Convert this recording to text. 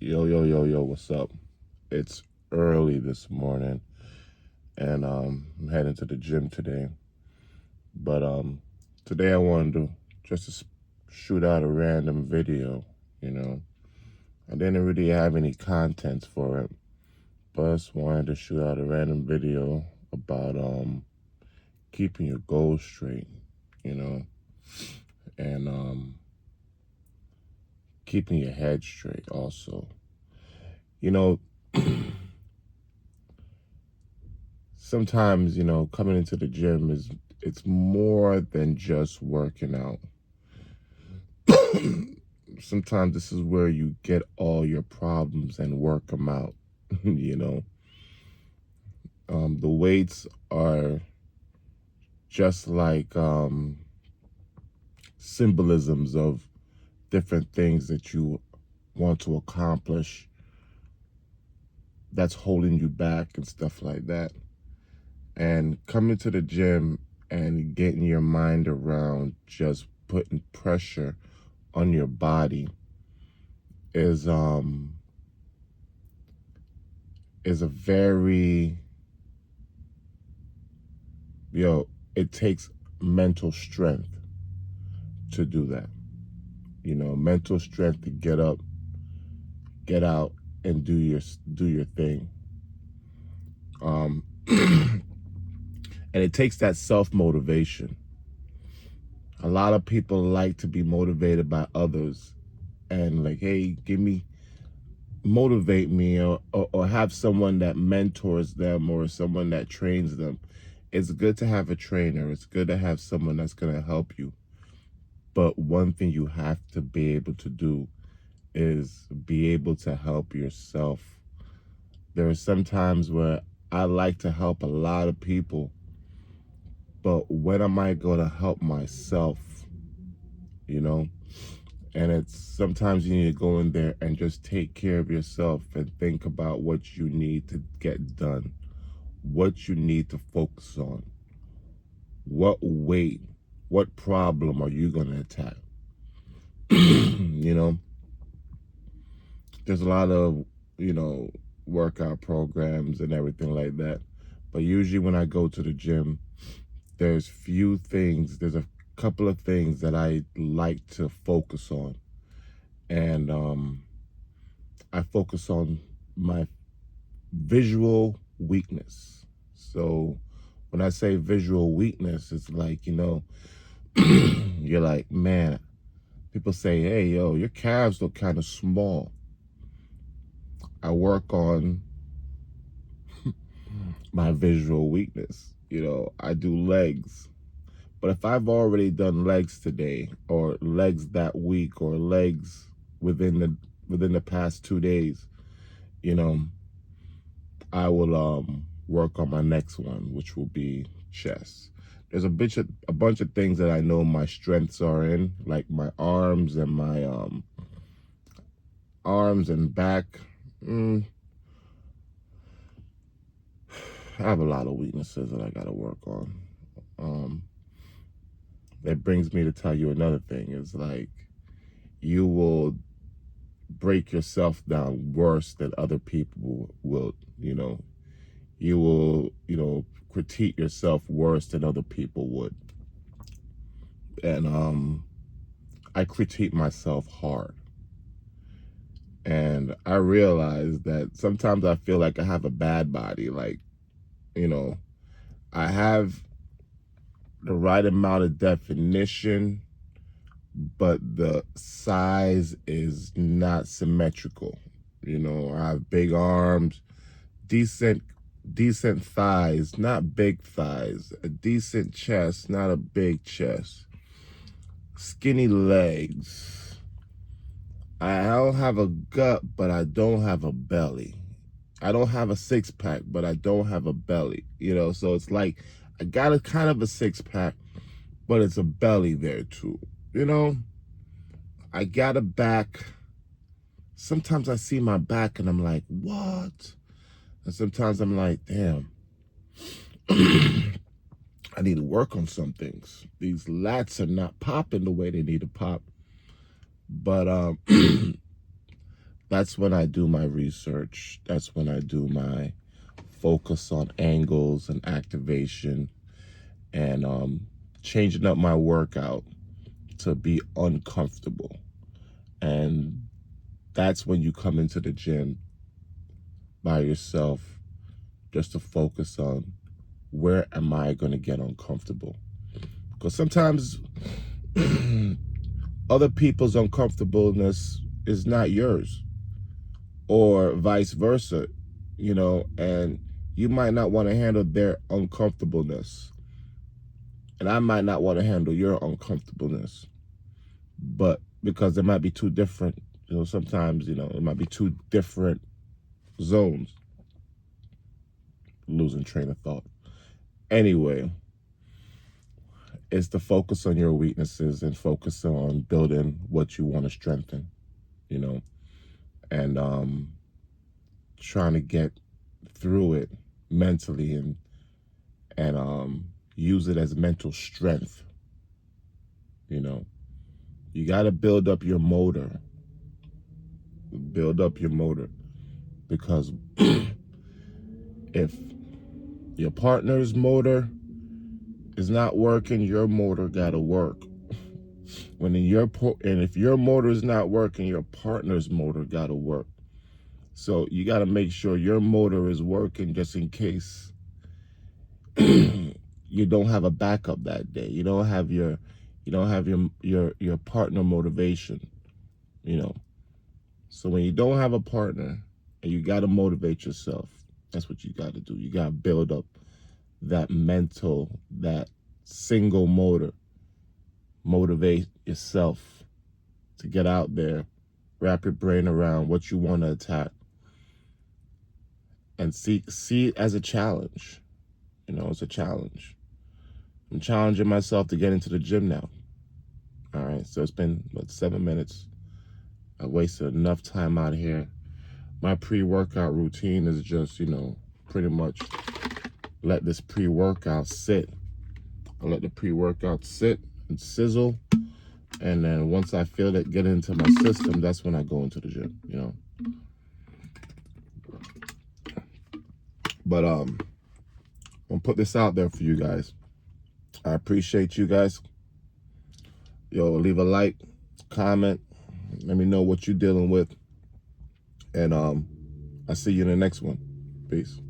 Yo, yo, yo, yo, what's up? It's early this morning and I'm heading to the gym today. But today I wanted to shoot out a random video, you know. I didn't really have any content for it, but I just wanted to shoot out a random video about keeping your goals straight, you know, and keeping your head straight also. You know, sometimes, coming into the gym it's more than just working out. Sometimes this is where you get all your problems and work them out. you know, the weights are just like symbolisms of different things that you want to accomplish that's holding you back and stuff like that. And coming to the gym and getting your mind around just putting pressure on your body is a very, it takes mental strength to do that. Mental strength to get up, get out, and do your thing. And it takes that self-motivation. A lot of people like to be motivated by others and like, hey, motivate me, or have someone that mentors them or someone that trains them. It's good to have a trainer. It's good to have someone that's going to help you. But one thing you have to be able to do is be able to help yourself. There are some times where I like to help a lot of people, but when am I going to help myself? And it's sometimes you need to go in there and just take care of yourself and think about what you need to get done, what you need to focus on, what weight, what problem are you going to attack? There's a lot of, workout programs and everything like that. But usually when I go to the gym, there's a couple of things that I like to focus on. And I focus on my visual weakness. So when I say visual weakness, it's like, you're like, man, people say, hey, yo, your calves look kind of small. I work on my visual weakness. I do legs. But if I've already done legs today, or legs that week, or legs within the past 2 days, I will work on my next one, which will be chest. There's a bunch of things that I know my strengths are in, like my arms and my arms and back. I have a lot of weaknesses that I got to work on. That brings me to tell you another thing. Is like, you will break yourself down worse than other people will. You will, critique yourself worse than other people would. And I critique myself hard. And I realize that sometimes I feel like I have a bad body. Like, I have the right amount of definition, but the size is not symmetrical. I have big arms, decent thighs, not big thighs, a decent chest, not a big chest, skinny legs. I don't have a gut, but I don't have a belly. I don't have a six-pack, but I don't have a belly, so it's like I got a kind of a six-pack, but it's a belly there too, I got a back. Sometimes I see my back and I'm like, what? And sometimes I'm like, damn, I need to work on some things. These lats are not popping the way they need to pop. But that's when I do my research. That's when I do my focus on angles and activation, and changing up my workout to be uncomfortable. And that's when you come into the gym by yourself, just to focus on, where am I going to get uncomfortable? Because sometimes other people's uncomfortableness is not yours, or vice versa, and you might not want to handle their uncomfortableness, and I might not want to handle your uncomfortableness, but because it might be two different, sometimes, it might be two different zones. Losing train of thought. Anyway, it's to focus on your weaknesses and focus on building what you want to strengthen, and trying to get through it mentally, and use it as mental strength. You got to build up your motor. Build up your motor, because if your partner's motor is not working, your motor got to work. And if your motor is not working, your partner's motor got to work. So you got to make sure your motor is working, just in case you don't have a backup that day. You don't have your partner motivation. So when you don't have a partner and you got to motivate yourself, that's what you got to do. You got to build up that single motor. Motivate yourself to get out there, wrap your brain around what you want to attack, and see it as a challenge. It's a challenge. I'm challenging myself to get into the gym now. All right, so it's been 7 minutes. I wasted enough time out here. My pre-workout routine is just, pretty much let this pre-workout sit. I let the pre-workout sit and sizzle, and then once I feel it get into my system, that's when I go into the gym. But I'm gonna put this out there for you guys. I appreciate you guys. Leave a like, comment, let me know what you're dealing with, and I see you in the next one. Peace.